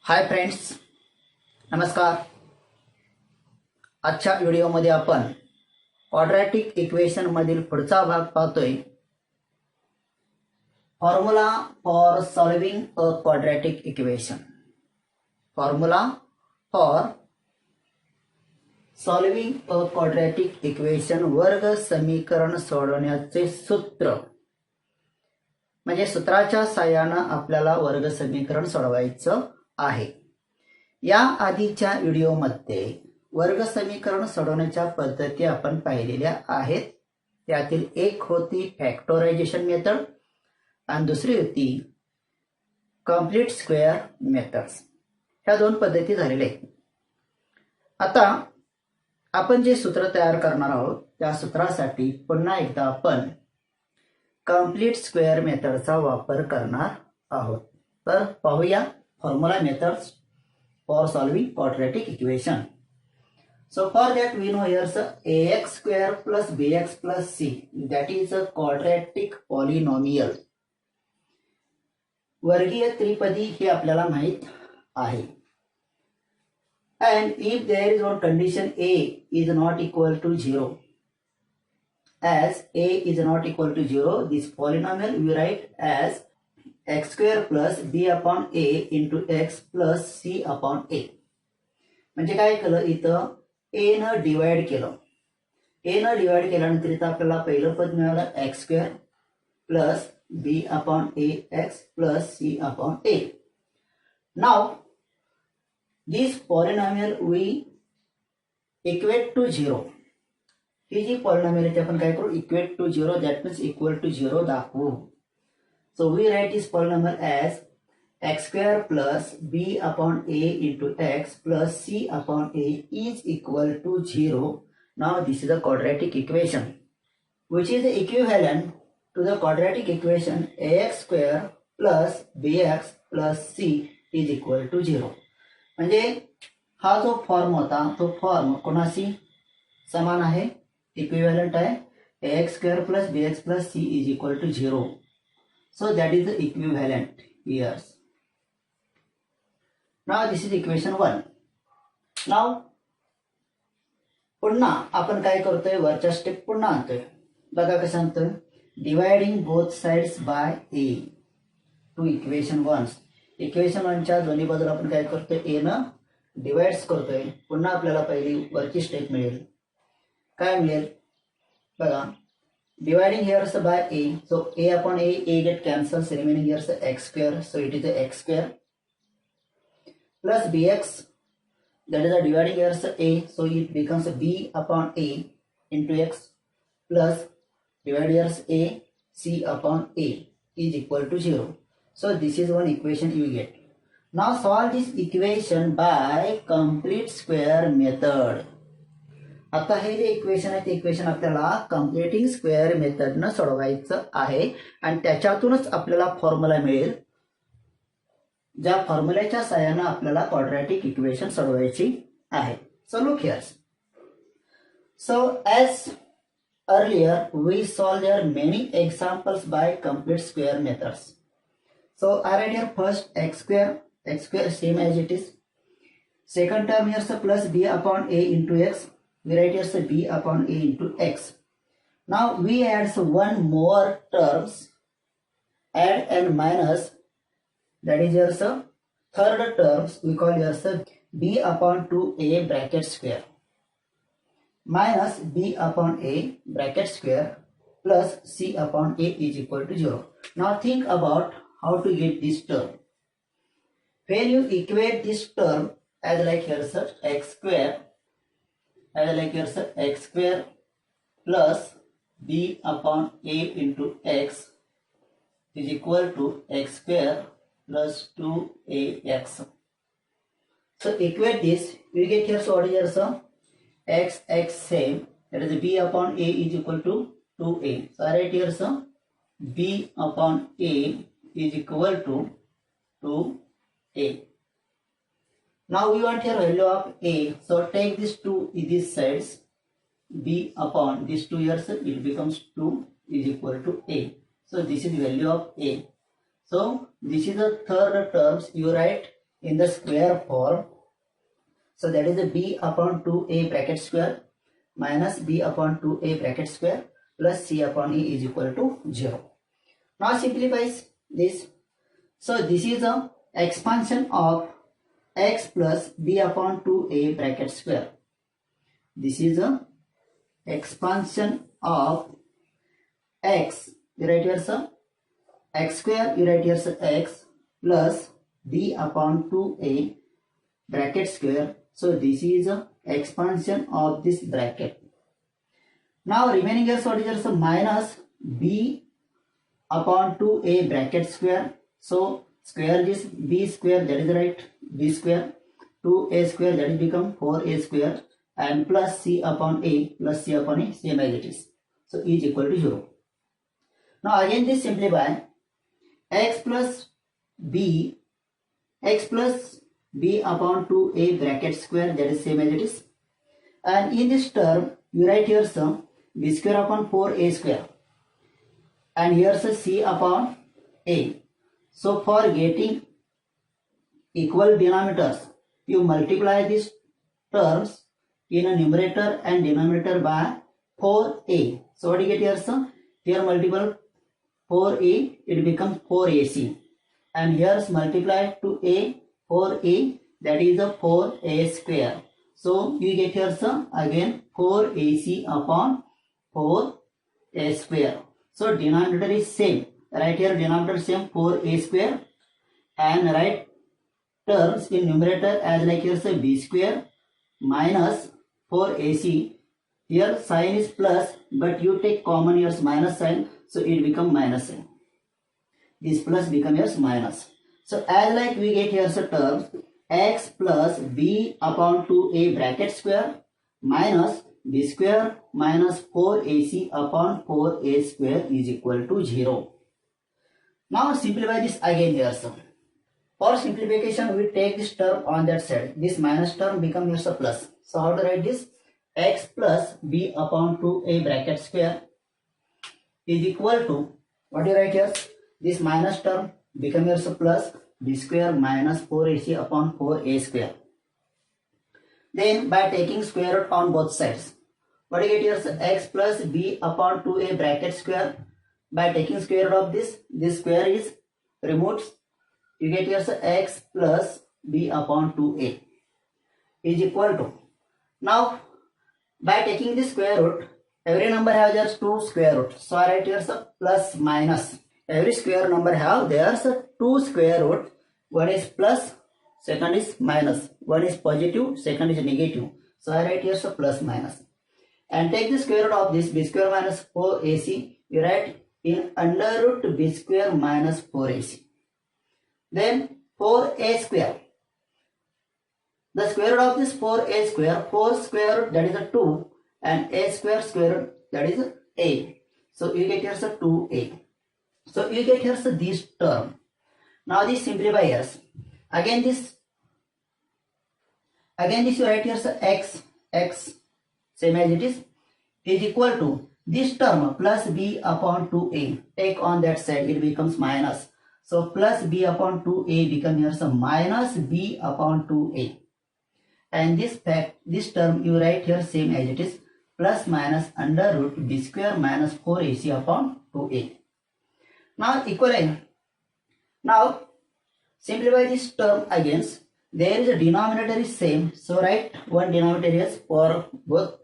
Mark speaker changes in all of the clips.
Speaker 1: Hi friends, नमस्कार. आजच्या व्हिडिओमध्ये आपण क्वाड्रॅटिक इक्वेशन मधील पुढचा भाग पाहतोय. Formula for solving a quadratic equation. Formula for solving a quadratic equation, वर्ग समीकरण सोडवण्याचे सूत्र. म्हणजे सूत्राच्या साहाय्याने आपल्याला वर्ग समीकरण सोडवायचं आहे. या आधीच्या व्हिडिओमध्ये वर्ग समीकरण सोडवण्याच्या पद्धती आपण पाहिलेल्या आहेत. त्यातील एक होती फॅक्टरायझेशन मेथड आणि दुसरी होती कंप्लीट स्क्वेअर मेथड्स. ह्या दोन पद्धती झालेल्या आहेत. आता आपण जे सूत्र तयार करणार आहोत त्या सूत्रासाठी पुन्हा एकदा आपण कंप्लीट स्क्वेअर मेथडचा वापर करणार आहोत. तर पाहूया formula methods for solving quadratic equation. So for that we know here's ax square plus bx plus c, that is a quadratic polynomial. वर्गीय त्रिपदी हे आपल्याला माहित आहे. And if there is one condition a is not equal to 0, as a is not equal to 0, this polynomial we write as x square plus b upon a into x plus c upon a. म्हणजे काय केलं, इथं a न divide केलं. a न divide केल्यानंतर इथं आपल्याला पहिलं पद मिळालं x square plus b upon a x plus c upon a. Now this polynomial we equate to 0. ही जी पॉलिनॉमियल आहे आपण काय करू, equate to 0, that means equal to 0 दाखवू. So we write this polynomial as x square plus b upon a into x plus c upon a is equal to 0. Now this is a quadratic equation which is equivalent to the quadratic equation ax square plus bx plus c is equal to 0. म्हणजे हा जो form होता तो form कोणाशी समान आहे, equivalent आहे. ax square plus bx plus c is equal to 0. So that is the equivalent here. Now this is equation 1. Now पुन्हा आपण काय करतोय, वरच्या स्टेप पुन्हा आणतोय. बघा कसं आणतोय, dividing both sides by a to equation 1. Equation 1 च्या दोन्ही बाजूला आपण काय करतोय, a न डिवाइड्स करतोय. पुन्हा आपल्याला पहिली वरची स्टेप मिळेल. काय मिळेल बघा, dividing here by a, so a upon a get cancels, remaining here x square, so it is a x square plus bx, that is a dividing here a, so it becomes b upon a into x plus divide here a c upon a is equal to 0. So this is one equation you get. Now solve this equation by complete square method. आता हे जे equation आहे ते equation आपल्याला completing square मेथडनं सोडवायचं आहे आणि त्याच्यातूनच आपल्याला formula मिळेल, ज्या फॉर्म्युल्याच्या साहाय्याने आपल्याला क्वाड्रॅटिक इक्वेशन सोडवायची आहे. So look here. So as earlier we solve there many examples by complete square methods. So I write here first x square same as it is. Second term here plus b upon a into x. We write here b upon a into x. Now we add one more terms, add and minus, that is here third terms we call here b upon 2a bracket square minus b upon a bracket square plus c upon a is equal to 0. Now think about how to get this term. When you equate this term as like here x square, as like here x square plus b upon a into x is equal to x square plus 2ax. So equate this, we get here, so what is here x same, that is b upon a is equal to 2a. So I write here b upon a is equal to 2a. Now we want here value of a, so take this 2 in these sides, b upon these 2 here, it becomes 2 is equal to a. So this is the value of a. So this is the third terms, you write in the square form. So that is a b upon 2a bracket square minus b upon 2a bracket square plus c upon e is equal to 0. Now simplifies this. So this is a expansion of x plus b upon 2a bracket square. This is a expansion of x, you write here some x square, you write here some x plus b upon 2a bracket square. So this is a expansion of this bracket. Now remaining here, so what is here some minus b upon 2a bracket square. So square is b square, that is right, b square, 2a square, that is become 4a square, and plus c upon a plus c upon a, same as it is. So is equal to 0. Now again this simplify x plus b upon 2a bracket square, that is same as it is, and in this term you write here some b square upon 4a square, and here's a c upon a. So for getting equal denominators, you multiply these terms in a numerator and denominator by 4a. So what do you get here, sir? Here multiple 4a, it becomes 4ac, and here's multiply to a 4a, that is a 4a square. So you get here, sir, again 4ac upon 4a square. So denominator is same. Right here denominator same 4a square, and write terms in numerator as like here say b square minus 4ac. Here sign is plus, but you take common here minus sign, so it become minus sign. This plus become here minus. So as like we get here so terms x plus b upon 2a bracket square minus b square minus 4ac upon 4a square is equal to 0. Now simplify this again here. So for simplification we take this term on that side. This minus term becomes here a plus. So how to write this? X plus b upon 2a bracket square is equal to, what do you write here? This minus term becomes here a plus b square minus 4ac upon 4a square. Then by taking square root on both sides, what do you get here? So x plus b upon 2a bracket square. By taking square root of this square is removed. You get here so x plus b upon 2a is equal to. Now by taking the square root, every number has just 2 square root. So I write here so plus minus. Every square number have there's 2 square root. One is plus, second is minus. One is positive, second is negative. So I write here so plus minus. And take the square root of this b square minus 4ac. You write in under root b square minus 4ac. Then 4a square. The square root of this 4a square, 4 square root, that is a 2, and a square root, that is a. So you get here so 2a. So you get here so this term. Now this simplify here. Again this you write here so x same as it is equal to this term plus b upon 2a. Take on that side, it becomes minus. So plus b upon 2a become here some minus b upon 2a. And this term you write here same as it is, plus minus under root b square minus 4ac upon 2a. Now equaling. Now simplify this term again. There is a denominator is same. So write one denominator is for both.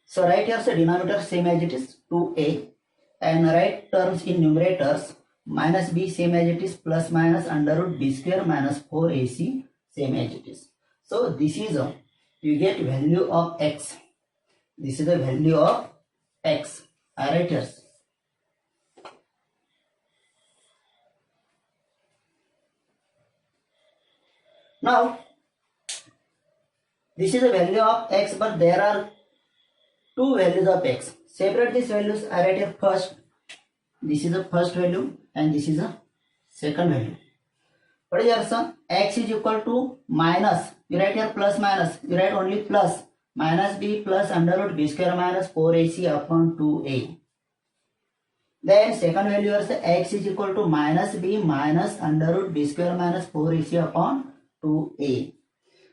Speaker 1: So write here the denominator same as it is 2a, and write terms in numerators minus b same as it is, plus minus under root b square minus 4ac same as it is. So this is a, you get value of x. This is the value of x. I write here. Now this is the value of x, but there are two values of x. Separate these values. I write here first. This is the first value and this is the second value. What is your sum? X is equal to minus. You write here plus minus. You write only plus. Minus b plus under root b square minus 4ac upon 2a Then second value is x is equal to minus b minus under root b square minus 4ac upon 2a.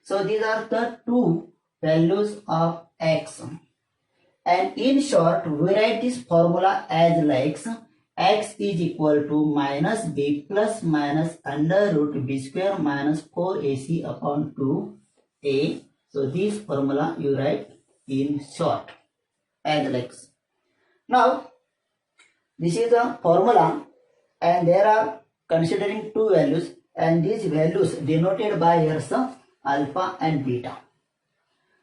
Speaker 1: So these are the two values of x. And in short, we write this formula as likes x is equal to minus b plus minus under root b square minus 4ac upon 2a. So this formula you write in short as likes. Now this is the formula and there are considering two values and these values denoted by here alpha and beta.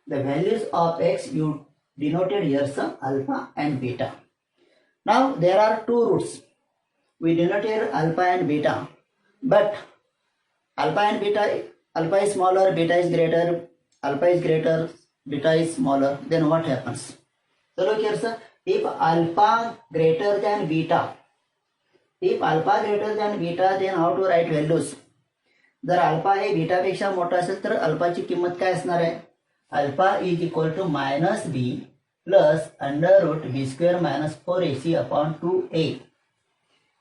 Speaker 1: The values of x you denoted here alpha and beta. Now there are two roots. We denoted alpha and beta, but alpha and beta, alpha is smaller, beta is greater, alpha is greater, beta is smaller. Then what happens? So look here sir, if alpha greater than beta, then how to write values? जर alpha हे beta पेक्षा मोठा असेल तर अल्फाची किंमत काय असणार आहे? Alpha is equal to minus B plus under root B square minus 4ac upon 2a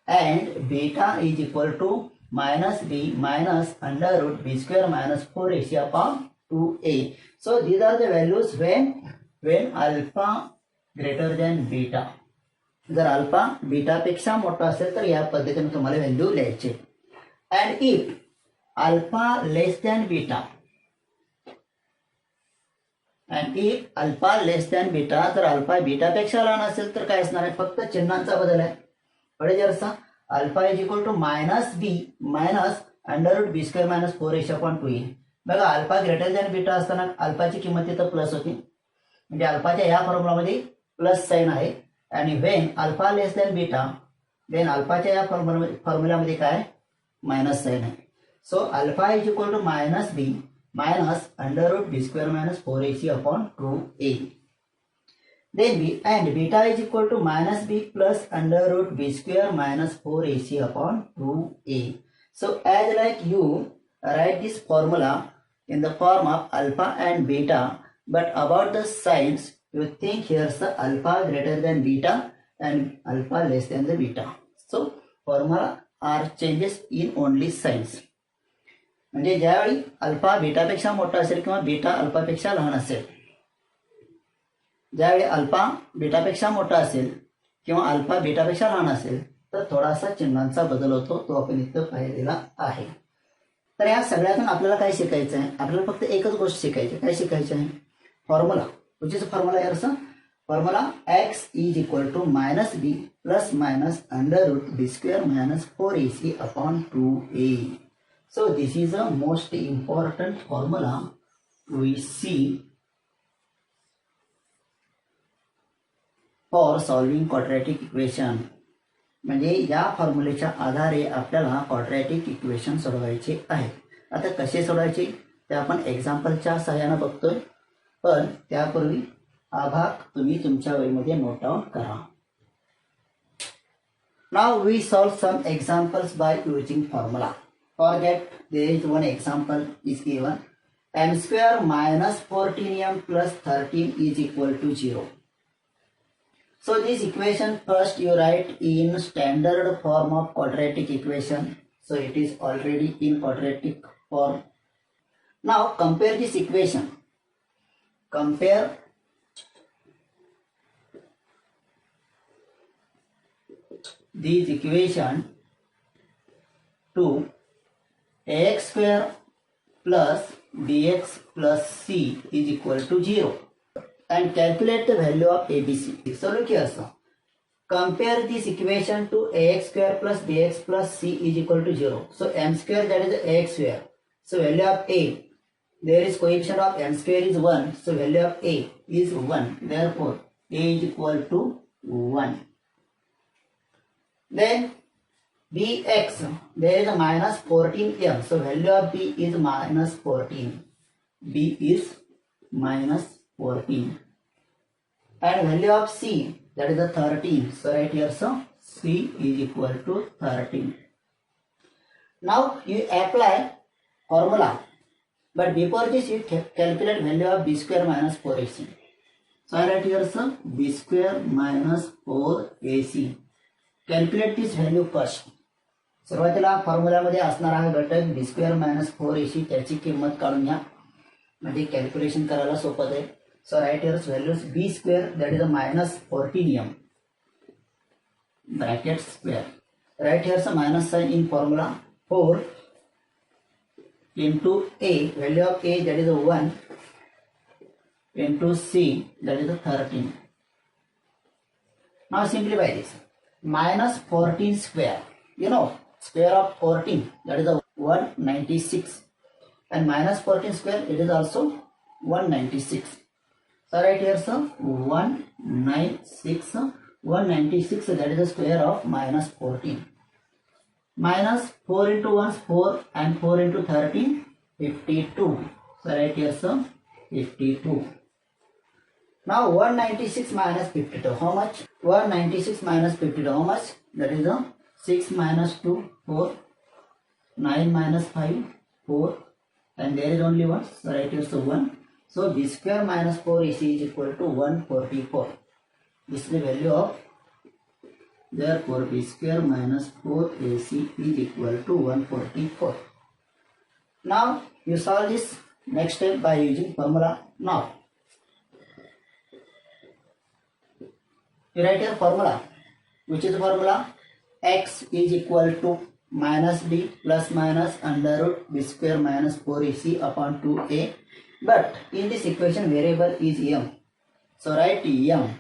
Speaker 1: and beta is equal to minus b minus under root b square minus 4ac upon 2a. So these are the values when alpha greater than beta. जर alpha beta पेक्षा मोठा असेल तर या पद्धतीने तुम्हाला value लिहायचे. And if alpha less than beta, and if alpha less than beta, जर अल्फा बीटा पेक्षा लहान असेल तर काय असणार आहे? फक्त चिन्हांचा बदल आहे. पुढे जर alpha is equal to minus B minus under root B square minus 4ac upon 2a. बघा अल्फा ग्रेटर दॅन बीटा असताना अल्फाची किंमत तिथं प्लस होती, म्हणजे अल्फाच्या या फॉर्म्युलामध्ये प्लस साइन आहे. आणि when alpha less than beta, then अल्फाच्या या फॉर्म्युलामध्ये काय मायनस साइन आहे. So alpha is equal to minus B minus under root B square minus 4ac upon 2a. Then b and beta is equal to minus b plus under root b square minus 4ac upon 2a. So as like you write this formula in the form of alpha and beta, but about the signs you think here's the alpha greater than beta and alpha less than the beta. So formula are changes in only signs. म्हणजे ज्यावेळी alpha beta पेक्षा मोठा असेल किंवा beta alpha पेक्षा लहान असेल, ज्यावेळी अल्फा बीटापेक्षा मोठा असेल किंवा अल्फा बीटापेक्षा लहान असेल तर थोडासा चिन्हांचा बदल होतो, तो आपण इथं पाहिलेला आहे. तर या सगळ्यातून आपल्याला काय शिकायचं आहे? आपल्याला फक्त एकच गोष्ट शिकायची. काय शिकायचं आहे? फॉर्म्युला. which is फॉर्म्युला यार formula x is equal to minus B plus minus under root B square minus 4ac upon 2a. So this is a most important formula we see for solving quadratic equation. म्हणजे या फॉर्म्युलेच्या आधारे आपल्याला quadratic equation सोडवायचे आहे. आता कसे सोडवायचे ते आपण एक्झाम्पलच्या सहाय्याने बघतोय, पण त्यापूर्वी हा भाग तुम्ही तुमच्या वहीमध्ये नोट डाऊन करा. Now we solve some examples by using formula. For that there is one example is given m square minus 14m plus 13 is equal to 0. So this equation first you write in standard form of quadratic equation. So it is already in quadratic form. Now compare this equation. Compare this equation to ax square plus bx plus c is equal to 0. And calculate the value of ABC. So look here sir. Compare this equation to ax square plus bx plus c is equal to 0. So m square, that is ax square. So value of a, there is coefficient of m square is 1. So value of a is 1. Therefore a is equal to 1. Then bx, there is a minus 14m. So value of b is minus 14. b is minus 14. And value of c, that is a 13. So right here so c is equal to 13. Now you apply formula, but before this you calculate value of b square minus 4ac. So I write here so b square minus 4ac calculate this value first. सुरुवातीला फॉर्म्युल्यामध्ये असणारा हा घटक B square minus 4ac त्याची किंमत काढून घ्या, म्हणजे calculation करायला सोपं आहे. So right here's values b square that is a minus 14m bracket square. Right here's minus sign in formula 4 into a, value of a that is a 1 into c that is a 13. Now simplify this. Minus 14 square, you know, square of 14 that is a 196, and minus 14 square it is also 196. So right here so 196 that is the square of minus 14. Minus 4 into 1 is 4 and 4 into 13 52. So right here so 52. Now 196 minus 52 how much? 196 minus 52 how much? That is a 6 minus 2 4, 9 minus 5 4, and there is only 1. So right here so 1. So b square minus 4ac is equal to 144. This is the value of, therefore b square minus 4ac is equal to 144. Now you solve this next step by using formula. Now you write your formula, which is the formula x is equal to minus d plus minus under root b square minus 4ac upon 2a, but in this equation variable is m. So write m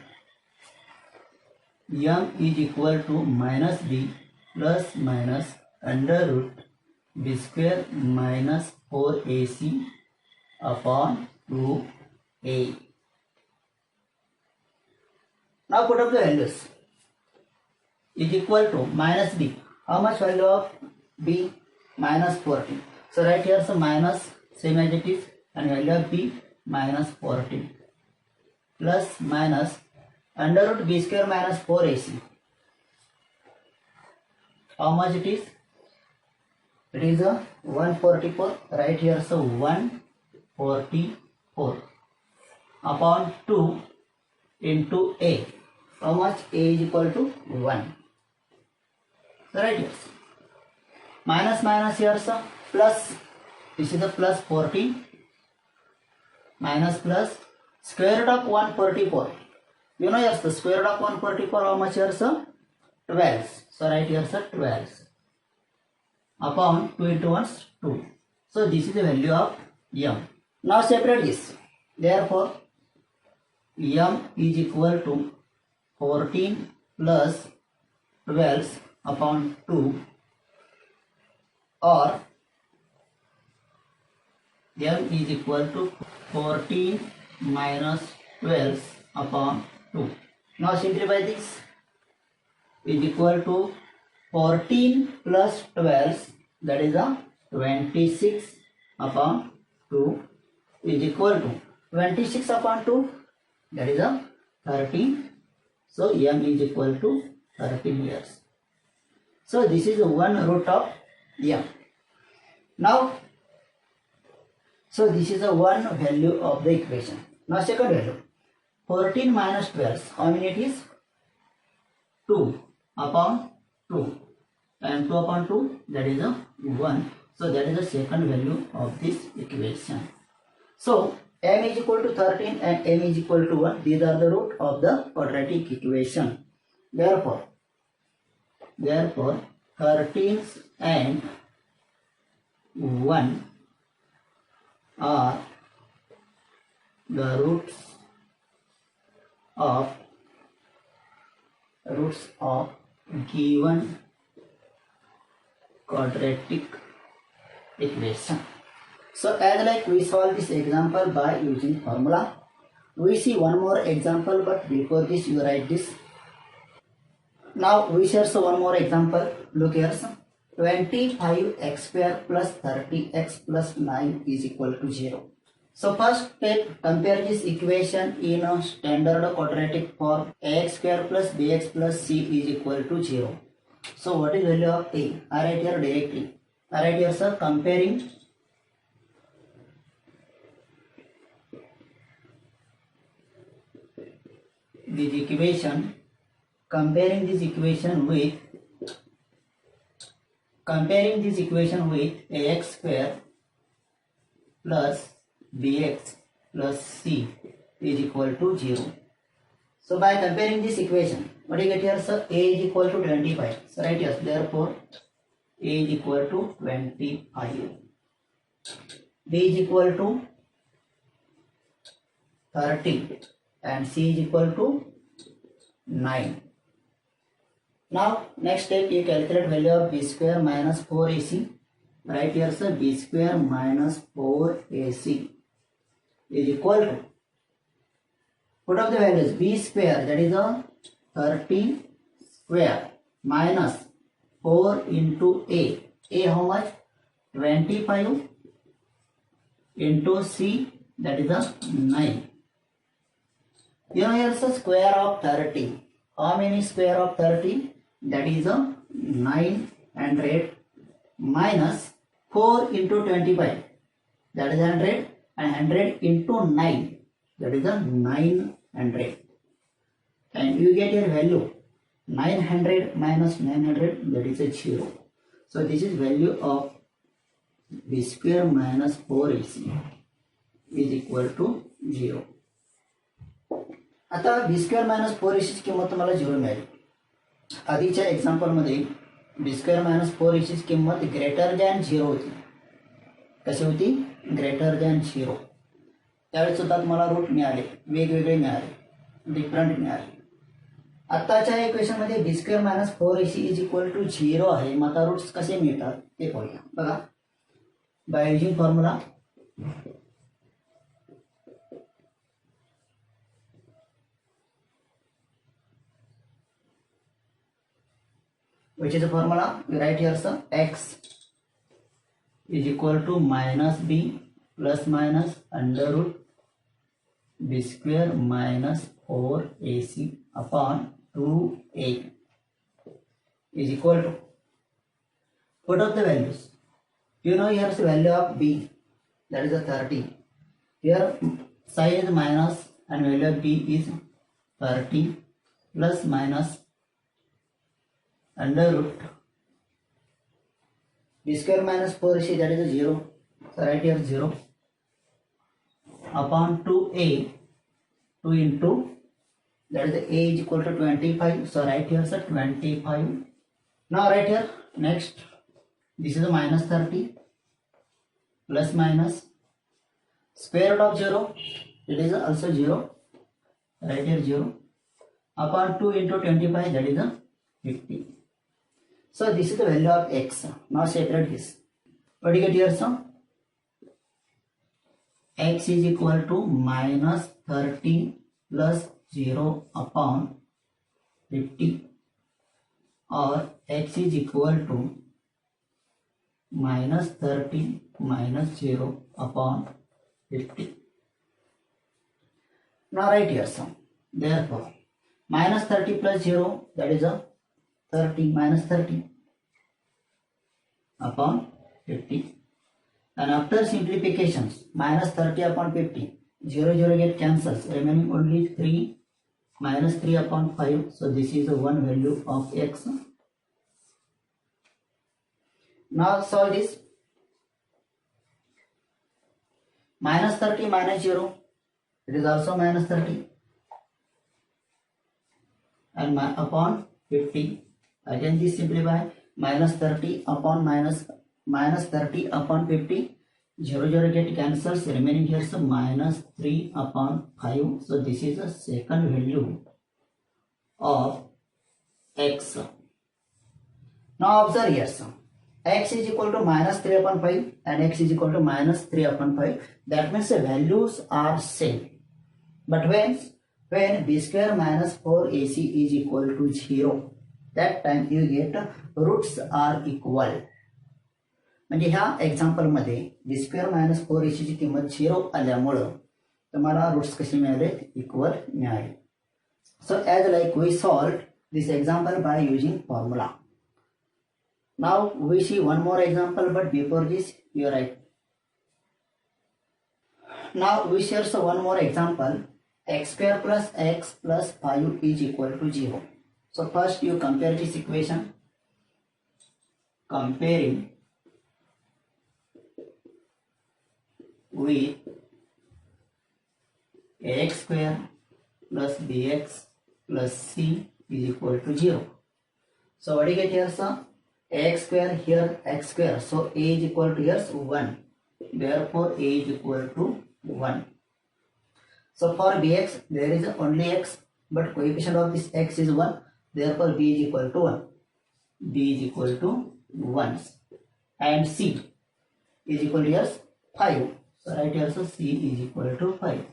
Speaker 1: is equal to minus d plus minus under root b square minus 4ac upon 2a. Now put up the values. Is equal to minus b. How much value of b? Minus 14. So right here so minus same as it is, and value of b minus 14 plus minus under root b square minus 4ac. How much it is? It is a 144. Right here so 144 upon 2 into a. How much? A is equal to 1. So right here minus minus here so plus, this is the plus 14 minus plus square root of 144. You know, yes, the square root of 144 how much here so 12. So right here so 12 upon 2 into 1 is 2. So this is the value of m. Now separate this. Therefore m is equal to 14 plus 12 upon 2, or m is equal to 14 minus 12 upon 2. Now simplify this. Is equal to 14 plus 12, that is a 26 upon 2, is equal to 26 upon 2, that is a 13. So m is equal to 13 years. So this is one root of m. Now, so this is the one value of the equation. Now second value, 14 minus 12, how many it is? 2 upon 2, and 2 upon 2, that is a 1. So that is the second value of this equation. So m is equal to 13 and m is equal to 1. These are the root of the quadratic equation. Therefore 13 and 1 are the roots of given quadratic equation. So as like we solve this example by using formula, we see one more example, but before this you write this. Now we share so one more example. Look here, 25x square plus 30x plus 9 is equal to 0. So first step, compare this equation in a standard quadratic form. Ax square plus bx plus c is equal to 0. So what is value of a? I write here directly. I write here sir, comparing this equation with comparing this equation with ax square plus bx plus c is equal to 0. So by comparing this equation, what do you get here? So a is equal to 25. So write yes. Therefore a is equal to 25. B is equal to 30 and c is equal to 9. Now next step, you calculate value of b square minus 4ac. Right here, sir, b square minus 4ac is equal to, put up the values, b square, that is a 30 square, minus 4 into a how much? 25 into c, that is a 9. You know here is a square of 30. How many square of 30? That is a 900 minus 4 into 25, that is 100, and 100 into 9, that is a 900. And you get your value 900 minus 900, that is a 0. So this is value of b square minus 4ac is equal to 0. आता B square minus 4ac ची किंमत तुम्हाला 0 मिळाली. आधीच्या example मध्ये B square minus 4ac ची किंमत greater than 0 होती. कशी होती? Greater than 0. त्यावेळेस सुद्धा तुम्हाला रूट मिळाले, वेगवेगळे मिळाले, डिफरंट मिळाले. आताच्या इक्वेशन मध्ये B square minus 4ac is equal to 0 आहे. मग आता रूट्स कसे मिळतात ते पाहूया. बघा, bye using formula which is the formula we write here, sir, x is equal to minus b plus minus under root b square minus 4ac upon 2a is equal to, put up the values. You know here is the value of b, that is a 30. Here sign is minus and value of b is 30 plus minus under root b square minus 4ac, that is a 0. So write here 0 upon 2a, 2 into, that is a is equal to 25. So write here sir 25. Now write here next, this is a minus 30 plus minus square root of 0, it is also 0. Write here 0 upon 2 into 25, that is a 50. So this is the value of x. Now separate this. What do you get here, sir? X is equal to minus 30 plus 0 upon 50, or x is equal to minus 30 minus 0 upon 50. Now write here, sir. Therefore, minus 30 plus 0, that is a 30 minus 30 upon 50, and after simplifications, minus 30 upon 50, 0 0 get cancels, remaining only 3 minus 3 upon 5. So this is the one value of x. Now solve this. Minus 30 minus 0, it is also minus 30, and upon 50. Again this simplify, minus 30 upon minus 30 upon 50, 0 0 get cancels, remaining here so minus 3 upon 5. So this is the second value of x. Now observe here, so x is equal to minus 3 upon 5 and x is equal to minus 3 upon 5. That means the values are same. But when b square minus 4ac is equal to 0, that time you get roots are equal. म्हणजे ह्या example मध्ये B square minus 4ac ची किंमत 0 आल्यामुळं तुम्हाला roots कसे मिळाले? Equal मिळाले. So as like we solve this example by using formula. Now we see one more example, but before this you write. Now we share one more example. x square plus x plus 5 is equal to 0. So first you compare this equation. comparing with ax square plus bx plus c is equal to 0. So what do you get here, sir? Ax square, here x square. So a is equal to here 1. Therefore a is equal to 1. So for bx there is only x, but coefficient of this x is 1. Therefore b is equal to 1. B is equal to 1. And c is equal to here 5. So write here, so c is equal to 5.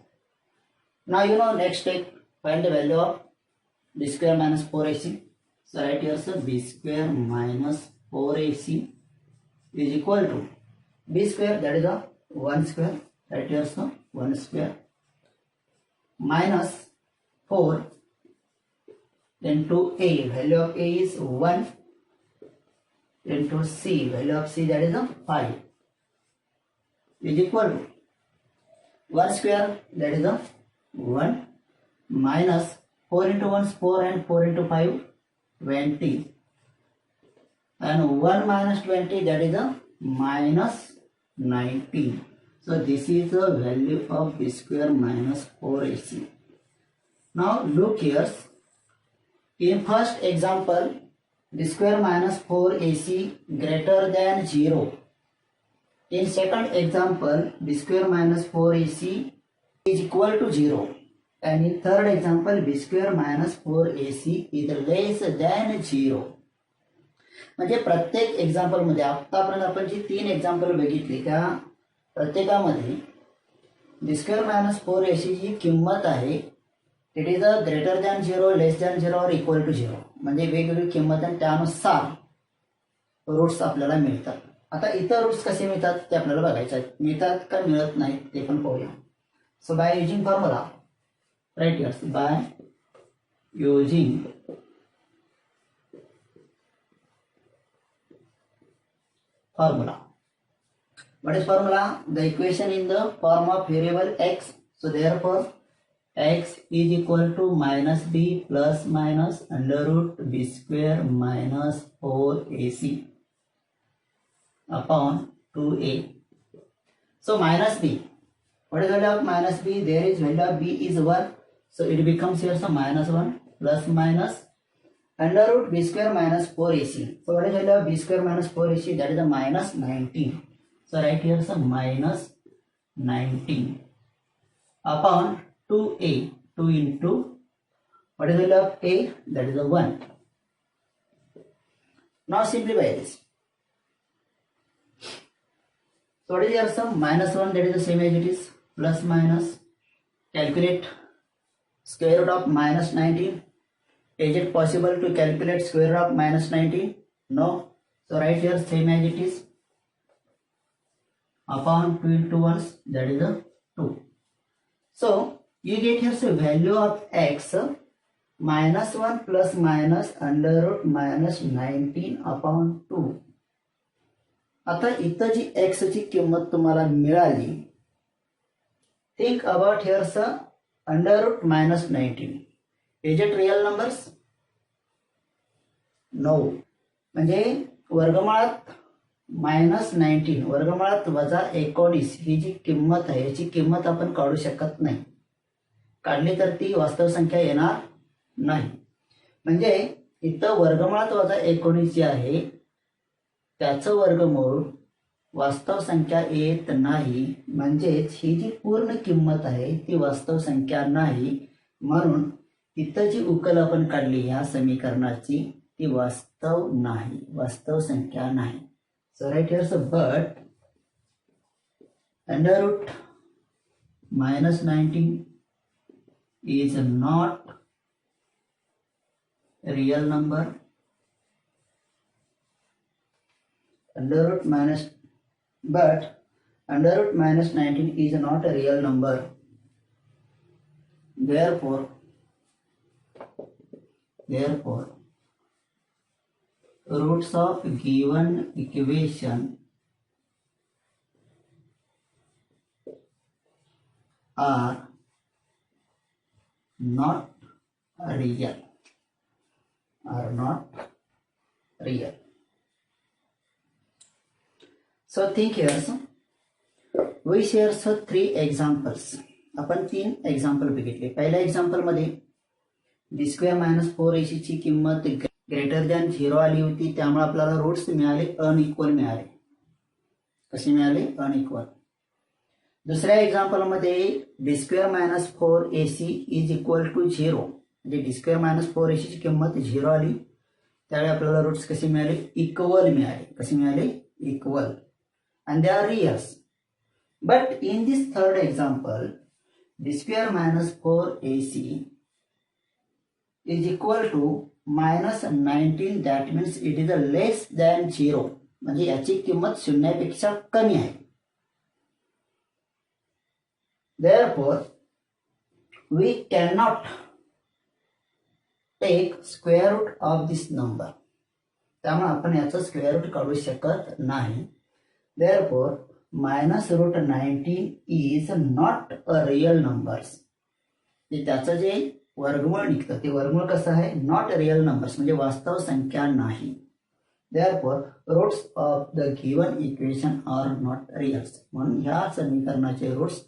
Speaker 1: Now you know next step, find the value of b square minus 4ac. So write here, so b square minus 4ac is equal to b square, that is a 1 square. Write here, so 1 square minus 4 into a, value of a is 1, into c, value of c, that is a 5, is equal to 1 square, that is a 1, minus 4 into 1 is 4 and 4 into 5 20, and 1 minus 20, that is a minus 19. So this is the value of b square minus 4ac. Now look here, in first example b square minus 4ac greater than 0. In second example b square minus 4ac is equal to 0. And in third example b square minus 4ac is less than 0. म्हणजे प्रत्येक example मध्ये आतापर्यंत आपण जी 3 example बघितली त्या प्रत्येकामध्ये B square minus 4ac जी किंमत आहे it is a greater than 0, less than 0 और इक्वल टू 0. म्हणजे वेगवेगळी किंमत आणि त्यानुसार रूट्स आपल्याला मिळतात. आता इतर रूट्स कसे मिळतात ते आपल्याला बघायचे आहेत. मिळतात का मिळत नाहीत ते पण पाहूया. So by using formula, right yes, by using formula. What is formula? The equation in the form of variable x. So therefore x is equal to minus b plus minus under root b square minus 4ac upon 2a. So minus b. What is the value of minus b? There is value of b is 1. So it becomes here so minus 1 plus minus under root b square minus 4ac. So what is the value of b square minus 4ac? That is a minus 19. So write here some minus 19 upon 2a. 2 into what is the value of a? That is a 1. Now simplify this. So what is here some minus 1, that is the same as it is, plus minus, calculate square root of minus 19. Is it possible to calculate square root of minus 19? No. So write here same as it is upon 2 into 1, that is a 2. So you get here the value of x minus 1 plus minus under root minus 19 upon 2. आता इथं जी x ची किंमत तुम्हाला मिळाली, think about here under root minus 19. Is it real numbers? No. म्हणजे वर्गमुळात minus 19, वर्गमुळात वजा 19 ही जी किंमत आहे याची किंमत आपण काढू शकत नाही. काढली तर ती वास्तव संख्या येणार नाही. म्हणजे इथं वर्गमुळात वजा 19 जी आहे त्याचं वर्गमूळ वास्तव संख्या येत नाही. म्हणजेच ही जी पूर्ण किंमत आहे ती वास्तव संख्या नाही. म्हणून इथं जी उकल आपण काढली या समीकरणाची ती वास्तव नाही, वास्तव संख्या नाही. So right here so but under root minus 19 is not a real number. Under root minus 19 is not a real number. Therefore roots of given equation are not real. So think here's we share so 3 examples. आपण 3 example बघितले. पहिल्या example मध्ये B square minus 4ac ची किंमत greater than 0 आली होती, त्यामुळे आपल्याला रूट्स मिळाले अनइक्वल मिळाले. कसे मिळाले? अनइक्वल. दुसऱ्या एक्झाम्पल मध्ये B square minus 4ac is equal to 0, म्हणजे बी स्क्वेअर मायनस 4ac ची किंमत 0 आली, त्यावेळी आपल्याला रूट्स कसे मिळाले? इक्वल मिळाले. कसे मिळाले? Equal. And they are reals. But in this third example b square minus 4ac is equal to -19, that means it is a less than 0, म्हणजे याची किंमत शून्यापेक्षा कमी आहे. Therefore we cannot take square root of this number. त्यामुळे आपण याचं square root काढू शकत नाही. Therefore -√19 is not a real numbers. त्याचं जे वर्गमूळ निघतं ते वर्गमूळ कसं आहे? नॉट रिअल नंबर्स, म्हणजे वास्तव संख्या नाही. Therefore roots of the given equation are not reals. म्हणून ह्या समीकरणाचे रूट्स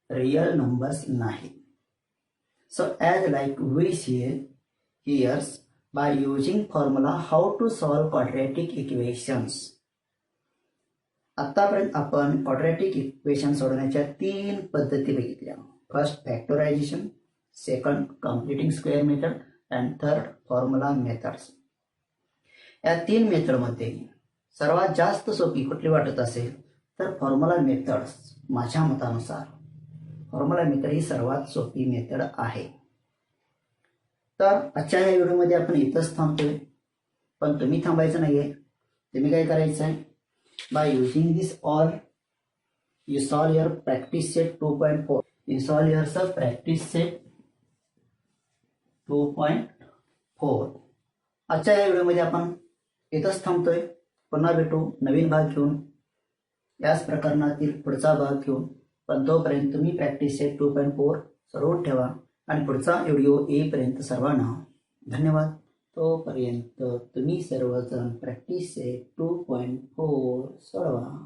Speaker 1: रिअल नंबर्स नाही. So as like we see here's by using formula how to solve quadratic equations. आतापर्यंत आपण क्वाड्रॅटिक इक्वेशन सोडवण्याच्या 3 पद्धती बघितल्या. First factorization, second completing square method and third formula methods. या 3 मेथडमध्ये सर्वात जास्त सोपी कुठली वाटत असेल तर फॉर्म्युला मेथड्स. माझ्या मतानुसार फॉर्म्युला मेथड ही सर्वात सोपी मेथड आहे. तर आजच्या या व्हिडिओमध्ये आपण इथंच थांबतोय, पण तुम्ही थांबायचं नाहीये. तुम्ही काय करायचं आहे? By using this all you solve your practice set 2.4. Install your practice set 2.4. आजच्या या व्हिडिओमध्ये आपण इथंच थांबतोय. पुन्हा भेटू नवीन भाग घेऊन, याच प्रकरणातील पुढचा भाग घेऊन. पण तोपर्यंत तुम्ही प्रॅक्टिस सेट 2.4 सर्व ठेवा आणि पुढचा व्हिडिओ येईपर्यंत सर्वांना धन्यवाद. तोपर्यंत तुम्ही सर्वजण प्रॅक्टिस सेट 2.4 सोडवा.